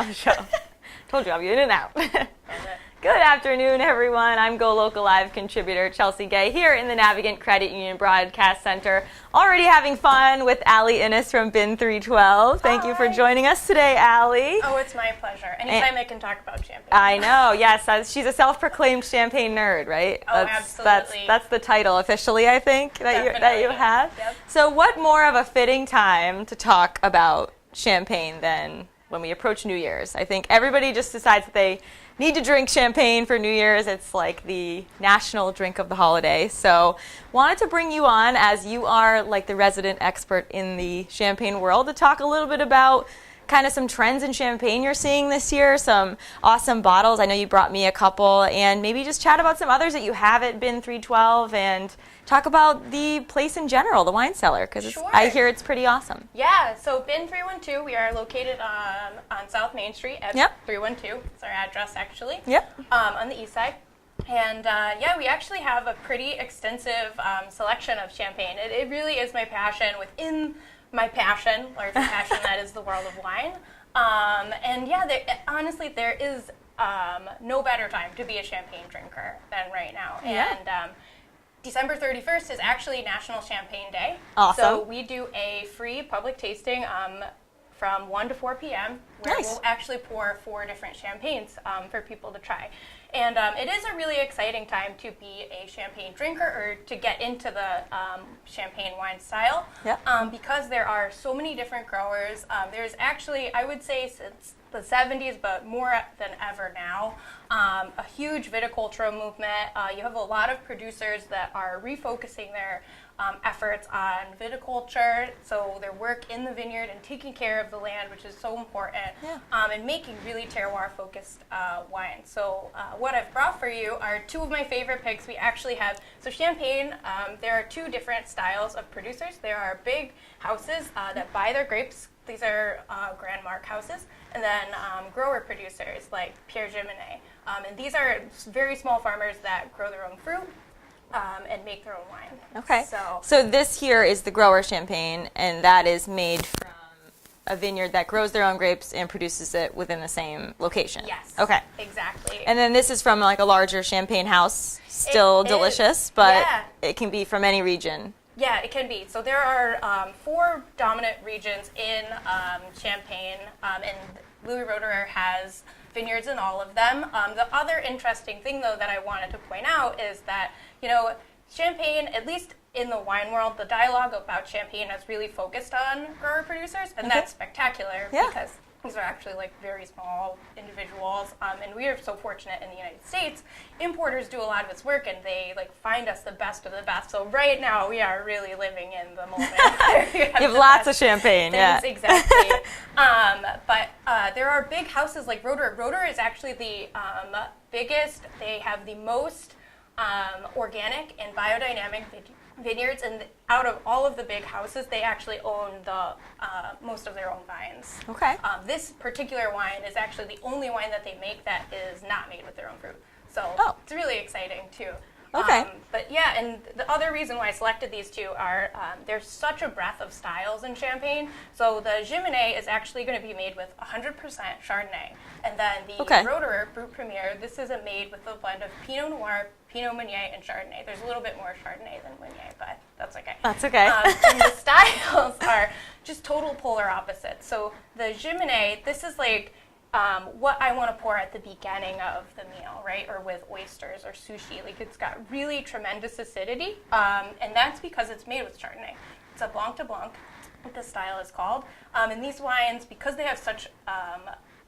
Oh, show. Told you I'll be in and out. Good afternoon, everyone. I'm GoLocal Live contributor Chelsea Gay here in the Navigant Credit Union Broadcast Center. Already having fun with Allie Innes from Bin 312. Thank you for joining us today, Allie. Oh, it's my pleasure. Anytime I can talk about champagne. I know, yes. She's a self-proclaimed champagne nerd, right? Oh, absolutely. That's the title officially, I think, that you have. Yep. So what more of a fitting time to talk about champagne than when we approach New Year's? I think everybody just decides that they need to drink champagne for New Year's. It's like the national drink of the holiday. So wanted to bring you on, as you are like the resident expert in the champagne world, to talk a little bit about kind of some trends in champagne you're seeing this year, some awesome bottles. I know you brought me a couple, and maybe just chat about some others that you have at Bin 312 and talk about the place in general, the wine cellar, because I hear it's pretty awesome. Yeah, so Bin 312, we are located on South Main Street at 312. It's our address, actually. Yep. On the east side. And we actually have a pretty extensive selection of champagne. It really is my passion within my passion, larger passion, that is the world of wine. Honestly, there is no better time to be a champagne drinker than right now. Yeah. And December 31st is actually National Champagne Day. Awesome. So we do a free public tasting from 1 to 4 p.m. where we'll actually pour 4 different champagnes for people to try. And it is a really exciting time to be a champagne drinker or to get into the champagne wine style because there are so many different growers. There's actually, I would say since the 70s, but more than ever now, a huge viticultural movement. You have a lot of producers that are refocusing their efforts on viticulture, so their work in the vineyard and taking care of the land, which is so important, and making really terroir-focused wine. So what I've brought for you are 2 of my favorite picks. We actually have, so champagne, there are 2 different styles of producers. There are big houses that buy their grapes. These are Grand Mark houses, and then grower producers like Pierre Giminet. And these are very small farmers that grow their own fruit and make their own wine. Okay. So this here is the grower champagne, and that is made from a vineyard that grows their own grapes and produces it within the same location. Yes. Okay. Exactly. And then this is from like a larger champagne house, still delicious, but it can be from any region. Yeah, it can be. So there are 4 dominant regions in Champagne, and Louis Roederer has vineyards in all of them. The other interesting thing, though, that I wanted to point out is that, Champagne, at least in the wine world, the dialogue about Champagne has really focused on grower producers, and that's spectacular because these are actually like very small individuals, and we are so fortunate in the United States. Importers do a lot of this work, and they find us the best of the best. So right now we are really living in the moment. You have lots of champagne, exactly. But there are big houses like Roederer. Roederer is actually the biggest. They have the most organic and biodynamic vineyards, and out of all of the big houses, they actually own the most of their own vines. Okay. This particular wine is actually the only wine that they make that is not made with their own fruit. So it's really exciting too. Okay. And the other reason why I selected these 2 are there's such a breadth of styles in Champagne. So the Giminet is actually going to be made with 100% Chardonnay. And then the Roederer Brut Premier, this is made with a blend of Pinot Noir, Pinot Meunier, and Chardonnay. There's a little bit more Chardonnay than Meunier, but that's okay. That's okay. And the styles are just total polar opposites. So the Giminet, this is like what I want to pour at the beginning of the meal, right? Or with oysters or sushi. Like, it's got really tremendous acidity, and that's because it's made with Chardonnay. It's a Blanc de Blanc, what the style is called. And these wines, because they have such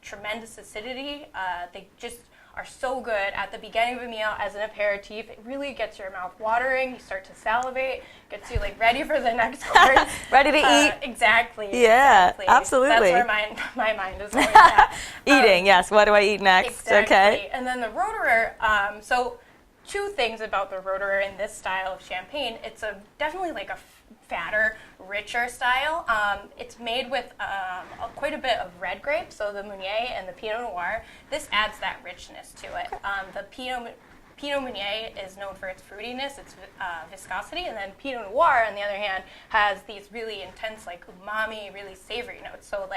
tremendous acidity, they just are so good at the beginning of a meal as an aperitif. It really gets your mouth watering. You start to salivate, gets you ready for the next course. Ready to eat. Exactly. Yeah, exactly. absolutely. That's where my mind is always at. Eating, yes. What do I eat next? Exactly. Okay. And then the Roederer, so 2 things about the Roederer in this style of champagne. It's definitely a fatter, richer style. It's made with quite a bit of red grapes, so the Meunier and the Pinot Noir. This adds that richness to it. The Pinot Meunier is known for its fruitiness, its viscosity, and then Pinot Noir, on the other hand, has these really intense, umami, really savory notes. So,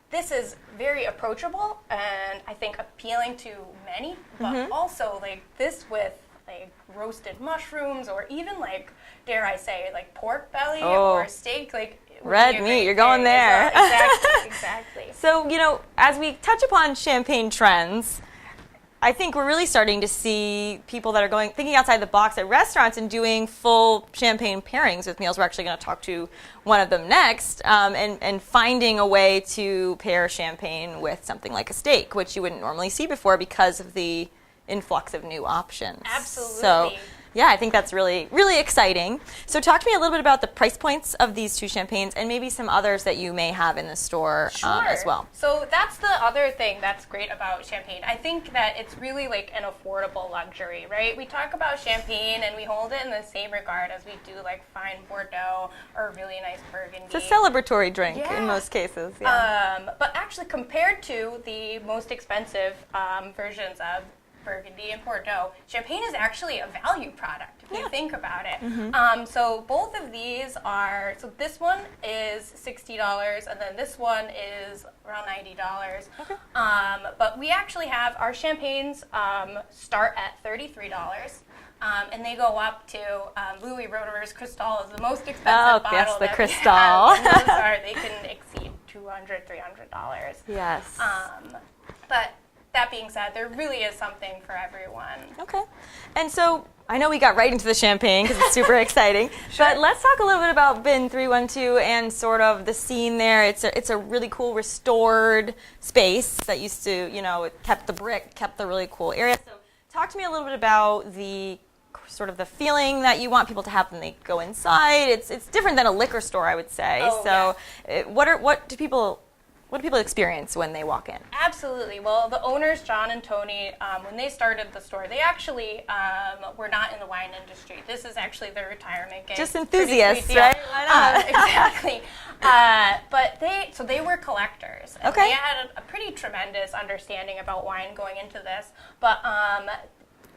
this is very approachable and I think appealing to many, but also like this with like roasted mushrooms or even like, dare I say, like pork belly or steak, like red meat, you're going there. Well. Exactly. So, as we touch upon champagne trends, I think we're really starting to see people that are thinking outside the box at restaurants and doing full champagne pairings with meals. We're actually going to talk to one of them next, and finding a way to pair champagne with something like a steak, which you wouldn't normally see before because of the influx of new options. Absolutely. So, yeah, I think that's really, really exciting. So talk to me a little bit about the price points of these two champagnes and maybe some others that you may have in the store as well. So that's the other thing that's great about champagne. I think that it's really like an affordable luxury, right? We talk about champagne and we hold it in the same regard as we do like fine Bordeaux or really nice Burgundy. It's a celebratory drink in most cases. Yeah. But actually compared to the most expensive versions of Burgundy and Bordeaux, champagne is actually a value product if you think about it. So both of these are, so this one is $60 and then this one is around $90. Okay. But we actually have, our champagnes start at $33. And they go up to Louis Roederer's Cristal is the most expensive bottle. Yes, the that Cristal. They can exceed $200, $300. Yes. But that being said, there really is something for everyone. Okay. And so I know we got right into the champagne because it's super exciting, but let's talk a little bit about Bin 312 and sort of the scene there. It's a really cool restored space that used to, it kept the brick, kept the really cool area. So talk to me a little bit about the sort of the feeling that you want people to have when they go inside. It's different than a liquor store, I would say. What do people experience when they walk in? Absolutely. Well, the owners, John and Tony, when they started the store, they actually were not in the wine industry. This is actually their retirement gig. Just enthusiasts, right? Why not? Exactly. But they were collectors. And they had a pretty tremendous understanding about wine going into this. But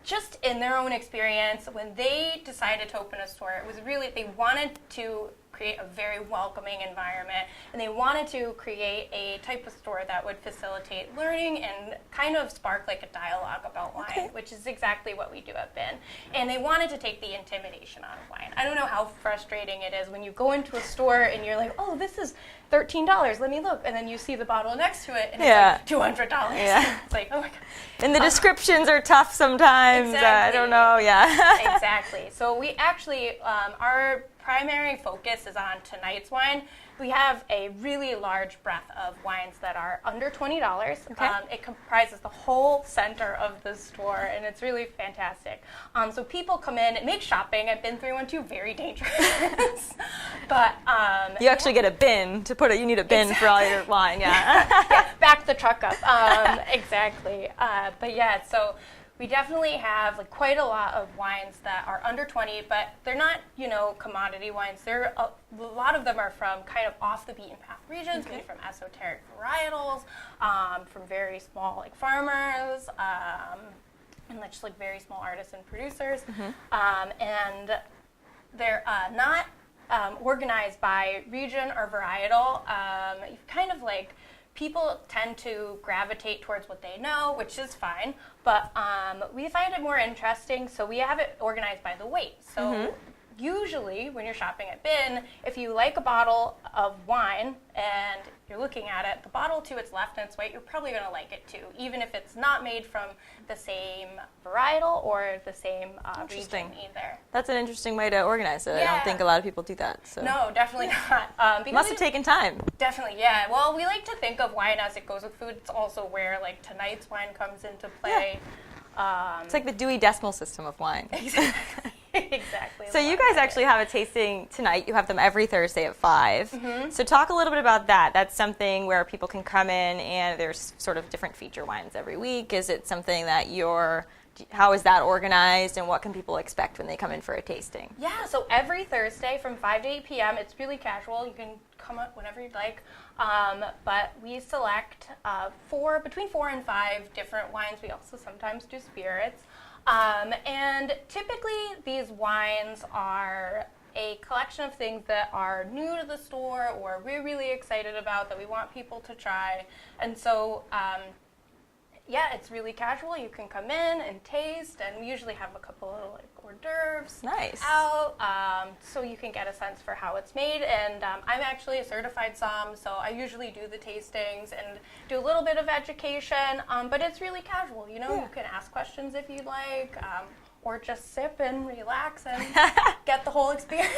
just in their own experience, when they decided to open a store, it was really, they wanted to create a very welcoming environment, and they wanted to create a type of store that would facilitate learning and kind of spark like a dialogue about wine, which is exactly what we do at Bin. And they wanted to take the intimidation out of wine. I don't know how frustrating it is when you go into a store and you're like, oh, this is $13, let me look, and then you see the bottle next to it and it's like $200. Yeah. It's like, oh my God. And the descriptions are tough sometimes. Exactly. I don't know, Exactly. So we actually, our primary focus is on tonight's wine. We have a really large breadth of wines that are under $20. Okay. It comprises the whole center of the store, and it's really fantastic. So people come in. It makes shopping at Bin 312 very dangerous. But you actually get a bin to put it. You need a bin for all your wine. Yeah. Back the truck up. Exactly. But yeah, so we definitely have like quite a lot of wines that are under 20, but they're not, commodity wines. A lot of them are from kind of off the beaten path regions, maybe from esoteric varietals, from very small like farmers, and just like very small artisan producers. And they're not organized by region or varietal. Kind of like people tend to gravitate towards what they know, which is fine, but we find it more interesting, so we have it organized by the weight. So usually when you're shopping at Bin, if you like a bottle of wine and you're looking at it, the bottle to its left and its right, you're probably going to like it too, even if it's not made from the same varietal or the same region either. That's an interesting way to organize it. I don't think a lot of people do that. So. No, definitely not. Must have taken time. Definitely, yeah. Well, we like to think of wine as it goes with food. It's also where like tonight's wine comes into play. It's like the Dewey Decimal System of wine. Exactly. So you guys actually have a tasting tonight. You have them every Thursday at 5. So talk a little bit about that. That's something where people can come in and there's sort of different feature wines every week. Is it something that how is that organized and what can people expect when they come in for a tasting? Yeah, so every Thursday from 5 to 8 p.m. It's really casual. You can come up whenever you'd like. But we select between 4 and 5 different wines. We also sometimes do spirits. And typically these wines are a collection of things that are new to the store or we're really excited about that we want people to try. And so, yeah, it's really casual. You can come in and taste, and we usually have a couple of like hors d'oeuvres out, so you can get a sense for how it's made. And I'm actually a certified somm, so I usually do the tastings and do a little bit of education, but it's really casual. You know, you can ask questions if you'd like, or just sip and relax and get the whole experience.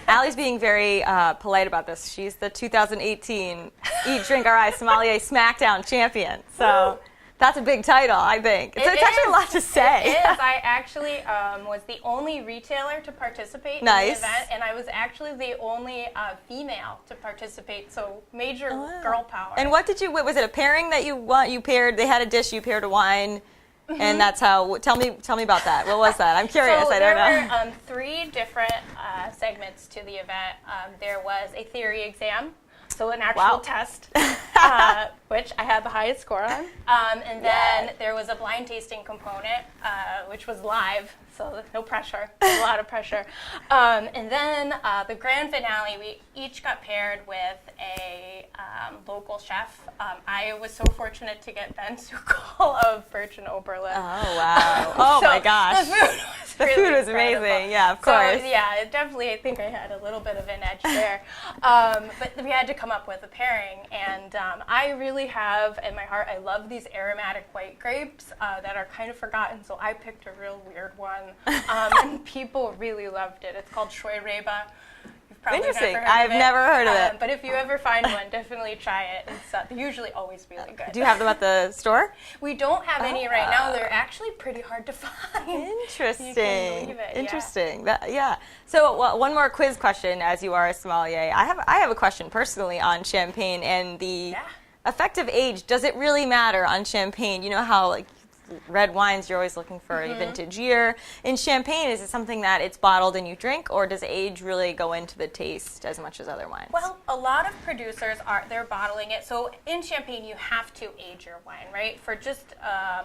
Allie's being very polite about this. She's the 2018 Eat, Drink, Our Eyes Sommelier SmackDown champion. So. That's a big title, I think. It's actually a lot to say. It is. I actually was the only retailer to participate in the event, and I was actually the only female to participate, so major girl power. And what was it a pairing that you paired, they had a dish, you paired a wine, and that's how, tell me about that. What was that? I'm curious, I don't know. There were 3 different segments to the event. There was a theory exam, so an actual test, which I had the highest score on. And then there was a blind tasting component, which was live, so no pressure, a lot of pressure. And then the grand finale, we each got paired with a local chef. I was so fortunate to get Ben Sukol of Birch and Oberlin. Oh, wow. Oh, so my gosh. The food was amazing. Incredible. Yeah, of course. So, yeah, definitely, I think I had a little bit of an edge there. But we had to come up with a pairing. And I really have, in my heart, I love these aromatic white grapes that are kind of forgotten. So I picked a real weird one. And people really loved it. It's called Scheurebe. Interesting. I've never heard of it. But if you ever find one, definitely try it. It's usually always really good. Do you have them at the store? We don't have any right now. They're actually pretty hard to find. Interesting. You can believe it, Interesting. Yeah. So one more quiz question, as you are a sommelier. I have a question personally on champagne and the effective age. Does it really matter on champagne? You know how red wines, you're always looking for a vintage year. In champagne, is it something that it's bottled and you drink, or does age really go into the taste as much as other wines? Well, a lot of producers they're bottling it. So in champagne, you have to age your wine, right? For just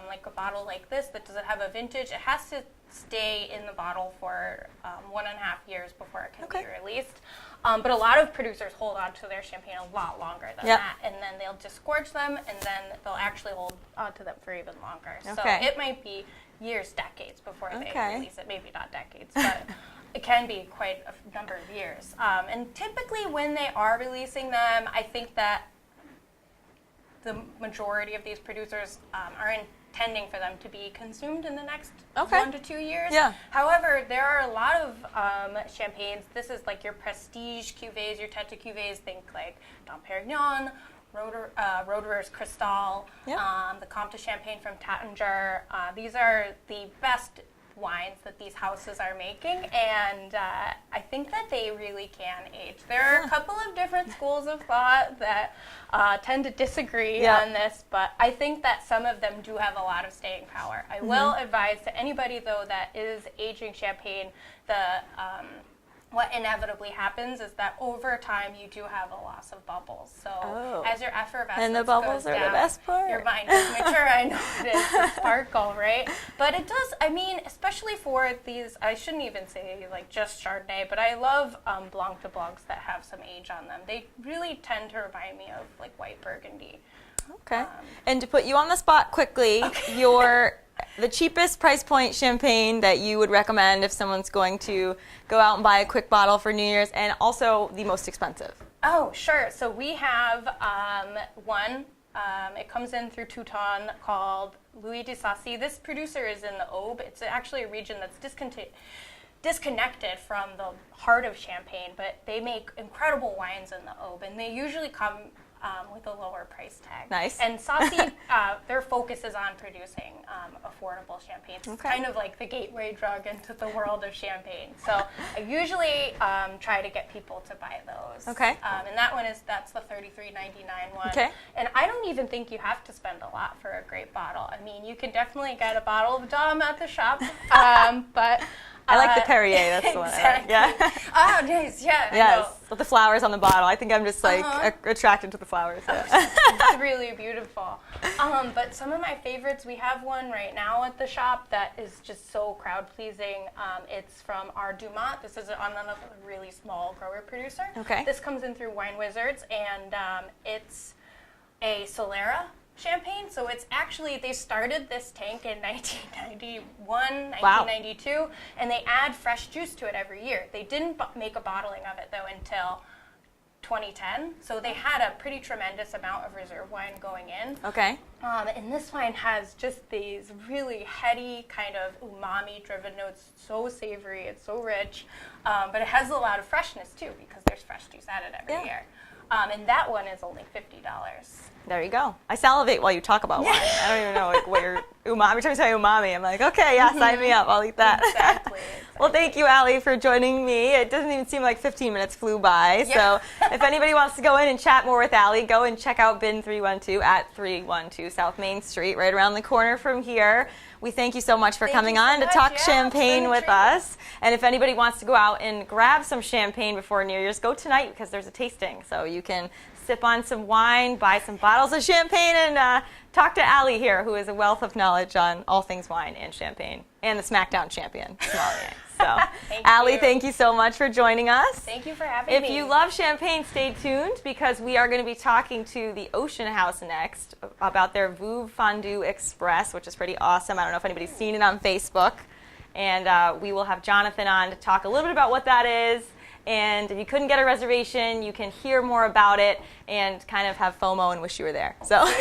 like a bottle like this that doesn't have a vintage, it has to stay in the bottle for 1.5 years before it can be released. But a lot of producers hold on to their champagne a lot longer than that, and then they'll disgorge them, and then they'll actually hold on to them for even longer. So it might be years, decades before they release it. Maybe not decades, but it can be quite a number of years. And typically when they are releasing them, I think that the majority of these producers are intending for them to be consumed in the next 1 to 2 years. Yeah. However, there are a lot of champagnes. This is like your prestige cuvées, your tête de cuvées. Think like Dom Perignon, Roederer's Cristal, the Comte de Champagne from Taittinger. These are the best wines that these houses are making, and I think that they really can age. There are a couple of different schools of thought that tend to disagree on this, but I think that some of them do have a lot of staying power. I will advise to anybody, though, that is aging champagne, what inevitably happens is that over time you do have a loss of bubbles. So as your effervescence and the bubbles goes are down, the best part. your wine does mature. I know it is the sparkle, right? But it does. I mean, especially for these. I shouldn't even say like just Chardonnay, but I love Blanc de Blancs that have some age on them. They really tend to remind me of like white Burgundy. Okay. And to put you on the spot quickly, the cheapest price point champagne that you would recommend if someone's going to go out and buy a quick bottle for New Year's, and also the most expensive. Oh, sure. So we have one. It comes in through Teuton called Louis de Sassy. This producer is in the Aube. It's actually a region that's disconnected from the heart of Champagne, but they make incredible wines in the Aube, and they usually come with a lower price tag. Nice. And Sassy, their focus is on producing affordable champagnes. It's kind of like the gateway drug into the world of champagne. So I usually try to get people to buy those. Okay. And that's the $33.99 one. Okay. And I don't even think you have to spend a lot for a great bottle. I mean, you can definitely get a bottle of Dom at the shop, but I like the Perrier. That's the one. Exactly. Yeah. Oh, nice. Yeah. Yes. With the flowers on the bottle. I think I'm just like attracted to the flowers. Yeah. It's really beautiful. But some of my favorites, we have one right now at the shop that is just so crowd pleasing. It's from our Dumont. This is another really small grower producer. Okay. This comes in through Wine Wizards, and it's a Solera champagne. So it's actually, they started this tank in 1991, 1992, and they add fresh juice to it every year. They didn't make a bottling of it, though, until 2010. So they had a pretty tremendous amount of reserve wine going in. Okay. And this wine has just these really heady kind of umami-driven notes. So savory, it's so rich, but it has a lot of freshness too because there's fresh juice added every year. And that one is only $50. There you go. I salivate while you talk about wine. I don't even know like what your umami. Every time you say umami, I'm like, okay, yeah, sign me up. I'll eat that. Exactly. Well, thank you, Allie, for joining me. It doesn't even seem like 15 minutes flew by. Yeah. So if anybody wants to go in and chat more with Allie, go and check out Bin 312 at 312 South Main Street, right around the corner from here. We thank you so much for coming on to talk champagne with us. And if anybody wants to go out and grab some champagne before New Year's, go tonight because there's a tasting. So you can sip on some wine, buy some bottles of champagne, and talk to Allie here, who is a wealth of knowledge on all things wine and champagne, and the SmackDown champion, sommelier. So, Allie, thank you so much for joining us. Thank you for having me. If you love champagne, stay tuned because we are going to be talking to the Ocean House next about their Veuve Fondue Express, which is pretty awesome. I don't know if anybody's seen it on Facebook. And we will have Jonathan on to talk a little bit about what that is. And if you couldn't get a reservation, you can hear more about it and kind of have FOMO and wish you were there. So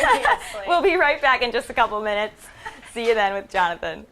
we'll be right back in just a couple minutes. See you then with Jonathan.